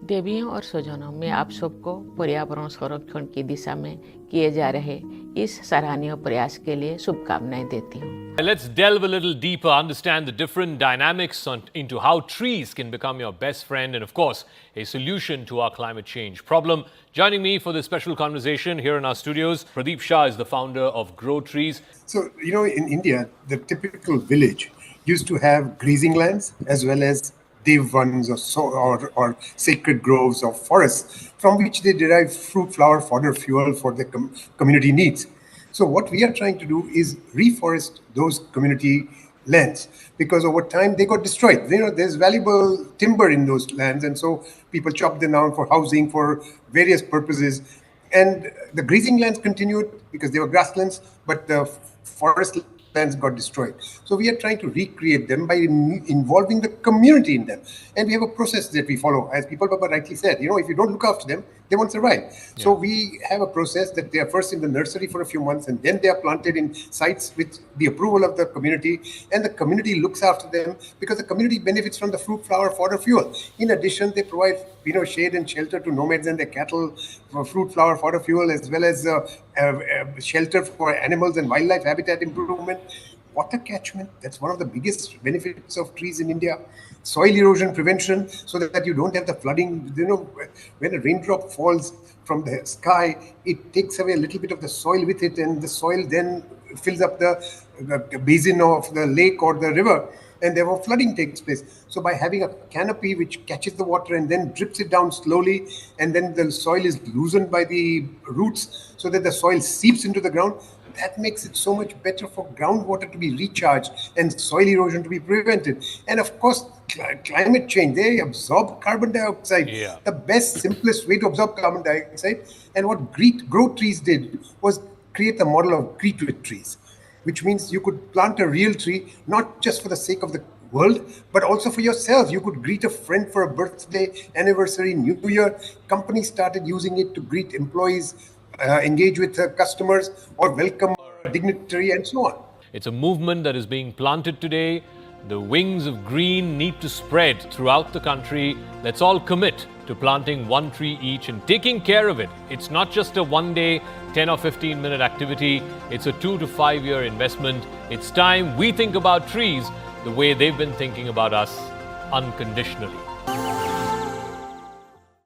देवियों और स्वजनों में आप सबको पर्यावरण संरक्षण की दिशा में किए जा रहे इस सराहनीय प्रयास के लिए शुभकामनाएं देती हूँ। Let's delve a little deeper, understand the different dynamics into how trees can become your best friend and, of course, a solution to our climate change problem. Joining me for this special conversation here in our studios, Pradip Shah is the founder of Grow Trees. So, in India, the typical village used to have grazing lands as well as devvans or sacred groves or forests from which they derive fruit, flower, fodder, fuel for the community needs. So what we are trying to do is reforest those community lands, because over time they got destroyed. There's valuable timber in those lands, and so people chop them down for housing, for various purposes. And the grazing lands continued because they were grasslands, but the forest lands got destroyed. So we are trying to recreate them by involving the community in them. And we have a process that we follow. As People Baba rightly said, if you don't look after them, they won't survive. Yeah. So we have a process that they are first in the nursery for a few months, and then they are planted in sites with the approval of the community, and the community looks after them because the community benefits from the fruit, flower, fodder, fuel. In addition, they provide shade and shelter to nomads and their cattle for fruit, flower, fodder, fuel, as well as shelter for animals and wildlife habitat improvement. Water catchment, that's one of the biggest benefits of trees in India. Soil erosion prevention, so that you don't have the flooding. When a raindrop falls from the sky, it takes away a little bit of the soil with it, and the soil then fills up the basin of the lake or the river, and therefore flooding takes place. So by having a canopy which catches the water and then drips it down slowly, and then the soil is loosened by the roots so that the soil seeps into the ground, that makes it so much better for groundwater to be recharged and soil erosion to be prevented. And of course, climate change, they absorb carbon dioxide. Yeah. The best, simplest way to absorb carbon dioxide. And what Grow Trees did was create a model of greet with trees, which means you could plant a real tree, not just for the sake of the world, but also for yourself. You could greet a friend for a birthday, anniversary, New Year. Companies started using it to greet employees, engage with customers, or welcome a dignitary, and so on. It's a movement that is being planted today. The wings of green need to spread throughout the country. Let's all commit to planting one tree each and taking care of it. It's not just a one-day, 10 or 15-minute activity. It's a 2 to 5 year investment. It's time we think about trees the way they've been thinking about us, unconditionally.